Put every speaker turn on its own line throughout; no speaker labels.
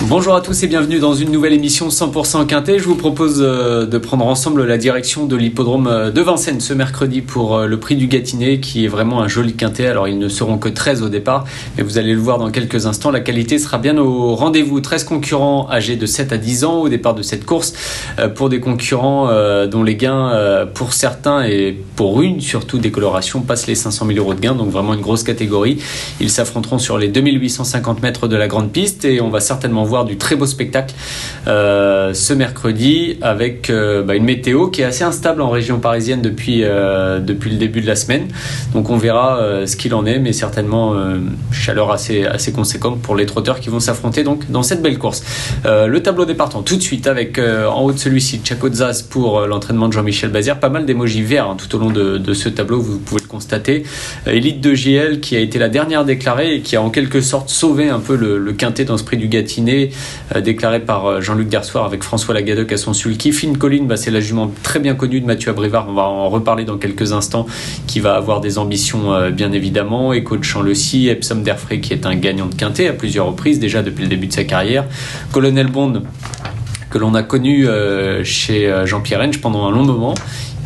Bonjour à tous et bienvenue dans une nouvelle émission 100% Quintet. Je vous propose de prendre ensemble la direction de l'hippodrome de Vincennes ce mercredi pour le prix du Gâtinais qui est vraiment un joli quintet. Alors ils ne seront que 13 au départ, mais vous allez le voir dans quelques instants, la qualité sera bien au rendez-vous. 13 concurrents âgés de 7 à 10 ans au départ de cette course pour des concurrents dont les gains pour certains et pour une surtout décoloration passent les 500 000 euros de gains, donc vraiment une grosse catégorie. Ils s'affronteront sur les 2850 mètres de la grande piste et on va certainement voir du très beau spectacle ce mercredi avec une météo qui est assez instable en région parisienne depuis le début de la semaine, donc on verra ce qu'il en est, mais certainement chaleur assez conséquente pour les trotteurs qui vont s'affronter donc dans cette belle course. Le tableau des partants tout de suite avec en haut de celui-ci Chaco Zaz pour l'entraînement de Jean-Michel Bazir, pas mal d'émojis verts tout au long de ce tableau, vous pouvez le constater. Élite de JL qui a été la dernière déclarée et qui a en quelque sorte sauvé un peu le quintet dans ce prix du Gâtinais, déclaré par Jean-Luc Dersoir avec François Lagadec à son sulky. Fine Colline, c'est la jument très bien connue de Mathieu Abrivard, on va en reparler dans quelques instants, qui va avoir des ambitions bien évidemment. Echo de Champ-le-Cy, Epsom d'Erfray qui est un gagnant de quintet à plusieurs reprises déjà depuis le début de sa carrière. Colonel Bond que l'on a connu chez Jean-Pierre Henge pendant un long moment.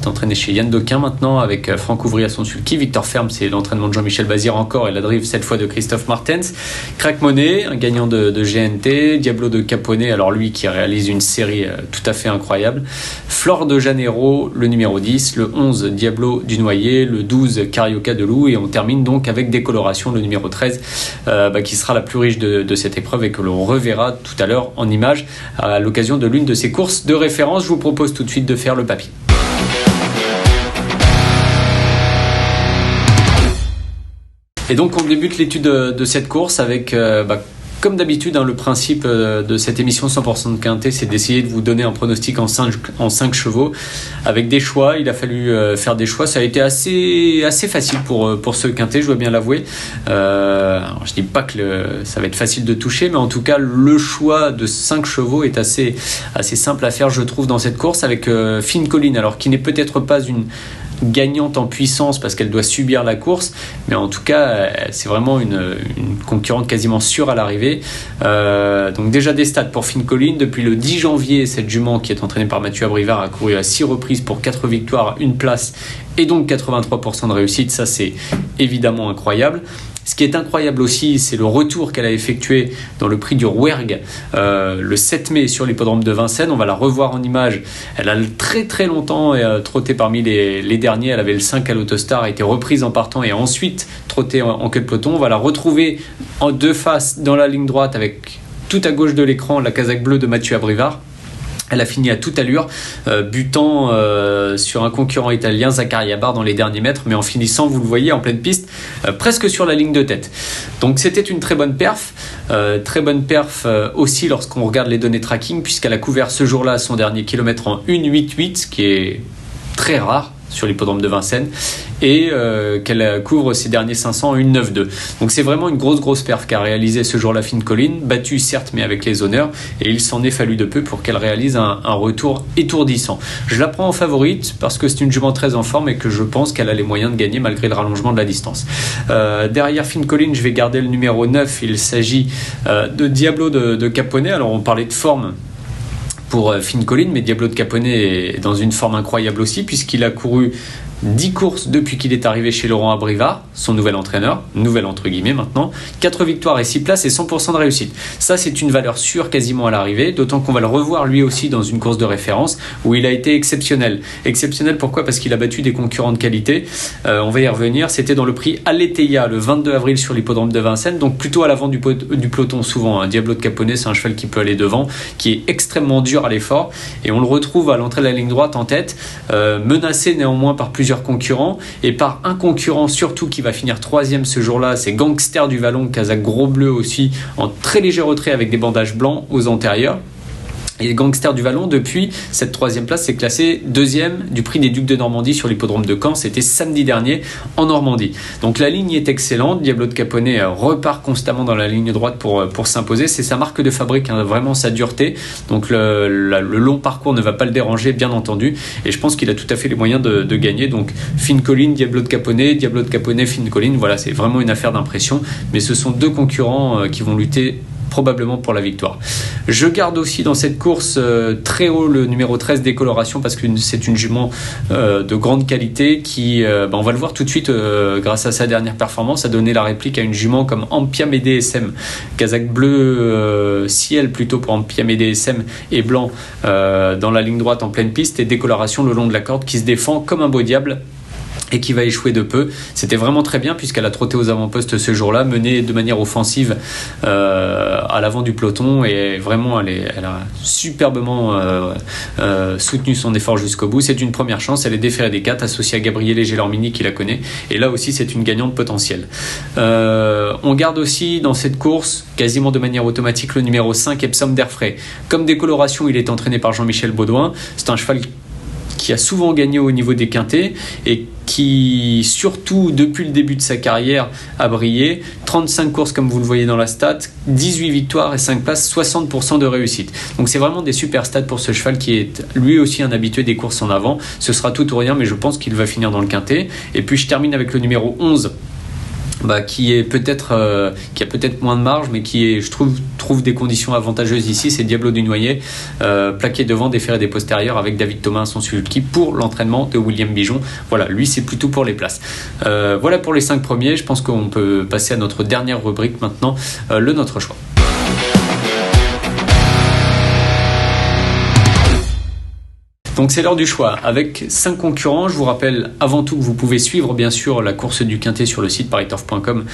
Il est entraîné chez Yann Dequin maintenant avec Franck Ouvry à son sulky. Victor Ferme, c'est l'entraînement de Jean-Michel Bazir encore et la drive cette fois de Christophe Martens. Crack Monet, un gagnant de GNT. Diablo de Caponnet, alors lui qui réalise une série tout à fait incroyable. Flore de Janeiro, le numéro 10. Le 11, Diablo du Noyer. Le 12, Carioca de Loup. Et on termine donc avec Décoloration, le numéro 13, qui sera la plus riche de cette épreuve et que l'on reverra tout à l'heure en images à l'occasion de l'une de ses courses de référence. Je vous propose tout de suite de faire le papier. Et donc on débute l'étude de cette course avec, comme d'habitude, le principe de cette émission 100% de Quintet, c'est d'essayer de vous donner un pronostic en 5 chevaux avec des choix. Il a fallu faire des choix, ça a été assez facile pour ce Quintet, je dois bien l'avouer. Alors, je dis pas que ça va être facile de toucher, mais en tout cas le choix de 5 chevaux est assez simple à faire, je trouve, dans cette course avec Fine Colline, alors qui n'est peut-être pas une gagnante en puissance parce qu'elle doit subir la course, mais en tout cas c'est vraiment une concurrente quasiment sûre à l'arrivée. Donc déjà des stats pour Fine Colline. Depuis le 10 janvier, cette jument qui est entraînée par Mathieu Abrivard a couru à 6 reprises pour 4 victoires, 1 place et donc 83% de réussite. Ça, c'est évidemment incroyable. Ce qui est incroyable aussi, c'est le retour qu'elle a effectué dans le prix du Rouergue le 7 mai sur l'hippodrome de Vincennes. On va la revoir en image. Elle a très longtemps trotté parmi les derniers. Elle avait le 5 à l'Autostar, a été reprise en partant et ensuite trottée en queue de peloton. On va la retrouver en deux faces dans la ligne droite avec tout à gauche de l'écran la casaque bleue de Mathieu Abrivard. Elle a fini à toute allure, butant sur un concurrent italien, Zaccaria Bar, dans les derniers mètres, mais en finissant, vous le voyez, en pleine piste, presque sur la ligne de tête. Donc c'était une très bonne perf aussi lorsqu'on regarde les données tracking, puisqu'elle a couvert ce jour-là son dernier kilomètre en 1,88, ce qui est très rare sur l'hippodrome de Vincennes, et qu'elle couvre ses derniers 500 en 1,92. Donc c'est vraiment une grosse perf qu'a réalisé ce jour-là Fine Colline, battue certes mais avec les honneurs, et il s'en est fallu de peu pour qu'elle réalise un retour étourdissant. Je la prends en favorite parce que c'est une jument très en forme et que je pense qu'elle a les moyens de gagner malgré le rallongement de la distance. Derrière Fine Colline, je vais garder le numéro 9, il s'agit de Diablo de Caponnet. Alors on parlait de forme pour Fine Colline, mais Diablo de Caponnet est dans une forme incroyable aussi, puisqu'il a couru 10 courses depuis qu'il est arrivé chez Laurent Abrivard, son nouvel entraîneur, nouvel entre guillemets maintenant, 4 victoires et 6 places et 100% de réussite. Ça, c'est une valeur sûre quasiment à l'arrivée, d'autant qu'on va le revoir lui aussi dans une course de référence où il a été exceptionnel. Exceptionnel pourquoi ? Parce qu'il a battu des concurrents de qualité. On va y revenir. C'était dans le prix Aletheia le 22 avril sur l'hippodrome de Vincennes, donc plutôt à l'avant du peloton souvent. Diablo de Caponnet, c'est un cheval qui peut aller devant, qui est extrêmement dur à l'effort, et on le retrouve à l'entrée de la ligne droite en tête, menacé néanmoins par plusieurs concurrents et par un concurrent surtout qui va finir 3e ce jour-là, c'est Gangster du Vallon, casaque gros bleu aussi, en très léger retrait avec des bandages blancs aux antérieurs. Et Gangster du Vallon, depuis cette 3e place, s'est classé 2e du prix des Ducs de Normandie sur l'hippodrome de Caen. C'était samedi dernier en Normandie. Donc la ligne est excellente. Diablo de Caponnet repart constamment dans la ligne droite pour s'imposer. C'est sa marque de fabrique, vraiment sa dureté. Donc le long parcours ne va pas le déranger, bien entendu. Et je pense qu'il a tout à fait les moyens de gagner. Donc Fine Colline, Diablo de Caponnet, Fine Colline. Voilà, c'est vraiment une affaire d'impression. Mais ce sont deux concurrents qui vont lutter probablement pour la victoire. Je garde aussi dans cette course très haut le numéro 13 Décoloration parce que c'est une jument de grande qualité qui, on va le voir tout de suite grâce à sa dernière performance, a donné la réplique à une jument comme Ampiam et DSM, Kazakh bleu ciel plutôt pour Ampiam et DSM et blanc dans la ligne droite en pleine piste, et Décoloration le long de la corde qui se défend comme un beau diable et qui va échouer de peu. C'était vraiment très bien puisqu'elle a trotté aux avant-postes ce jour-là, menée de manière offensive à l'avant du peloton, et vraiment elle a superbement soutenu son effort jusqu'au bout. C'est une première chance, elle est déférée des 4, associée à Gabriele Gelormini qui la connaît, et là aussi c'est une gagnante potentielle. On garde aussi dans cette course quasiment de manière automatique le numéro 5 Epsom d'Airfray. Comme Décoloration, il est entraîné par Jean-Michel Baudouin. C'est un cheval qui a souvent gagné au niveau des quintets et qui, surtout depuis le début de sa carrière, a brillé. 35 courses comme vous le voyez dans la stat, 18 victoires et 5 places, 60% de réussite. Donc c'est vraiment des super stats pour ce cheval qui est lui aussi un habitué des courses en avant. Ce sera tout ou rien, mais je pense qu'il va finir dans le quintet. Et puis je termine avec le numéro 11. Qui a peut-être moins de marge, mais qui je trouve des conditions avantageuses ici. C'est Diablo du Noyer, plaqué devant, déféré des postérieurs avec David Thomas son sulky pour l'entraînement de William Bijon. Voilà, lui c'est plutôt pour les places. Voilà pour les 5 premiers. Je pense qu'on peut passer à notre dernière rubrique maintenant, le Notre Choix. Donc c'est l'heure du choix avec 5 concurrents. Je vous rappelle avant tout que vous pouvez suivre bien sûr la course du quintet sur le site pariturf.com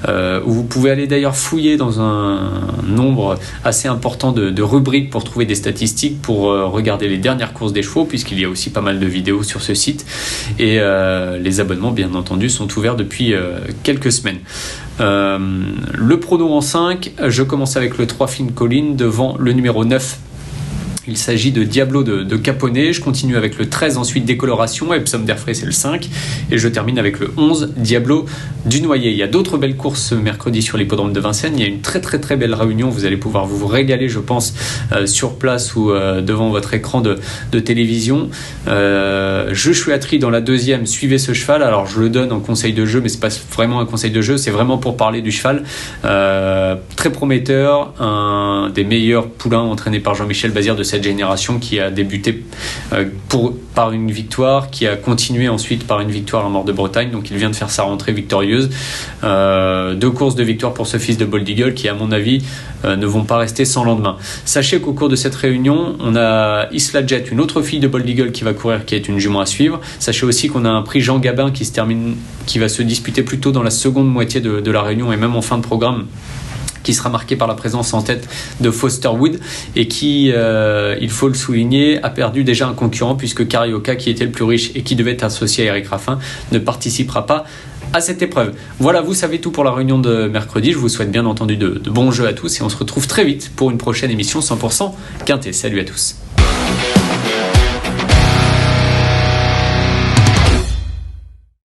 où vous pouvez aller d'ailleurs fouiller dans un nombre assez important de rubriques pour trouver des statistiques, pour regarder les dernières courses des chevaux, puisqu'il y a aussi pas mal de vidéos sur ce site, et les abonnements bien entendu sont ouverts depuis quelques semaines. Le prono en 5, je commence avec le 3 Fine Colline devant le numéro 9. Il s'agit de Diablo de Caponnet. Je continue avec le 13, ensuite Décoloration. Epsom d'Airfray, c'est le 5. Et je termine avec le 11, Diablo du Noyer. Il y a d'autres belles courses ce mercredi sur l'hippodrome de Vincennes. Il y a une très très très belle réunion. Vous allez pouvoir vous régaler, je pense, sur place ou devant votre écran de télévision. Je suis attri dans la deuxième. Suivez ce cheval. Alors je le donne en conseil de jeu, mais c'est pas vraiment un conseil de jeu. C'est vraiment pour parler du cheval. Très prometteur. Un des meilleurs poulains entraînés par Jean-Michel Bazir de cette génération, qui a débuté par une victoire, qui a continué ensuite par une victoire en Mort de Bretagne. Donc il vient de faire sa rentrée victorieuse. 2 courses de victoire pour ce fils de Bold Eagle qui, à mon avis, ne vont pas rester sans lendemain. Sachez qu'au cours de cette réunion, on a Isla Jet, une autre fille de Bold Eagle qui va courir, qui est une jument à suivre. Sachez aussi qu'on a un prix Jean Gabin qui va se disputer plutôt dans la seconde moitié de la réunion et même en fin de programme, qui sera marqué par la présence en tête de Foster Wood et qui, il faut le souligner, a perdu déjà un concurrent, puisque Carioca, qui était le plus riche et qui devait être associé à Eric Raffin, ne participera pas à cette épreuve. Voilà, vous savez tout pour la réunion de mercredi. Je vous souhaite bien entendu de bons jeux à tous et on se retrouve très vite pour une prochaine émission 100% Quintet. Salut à tous.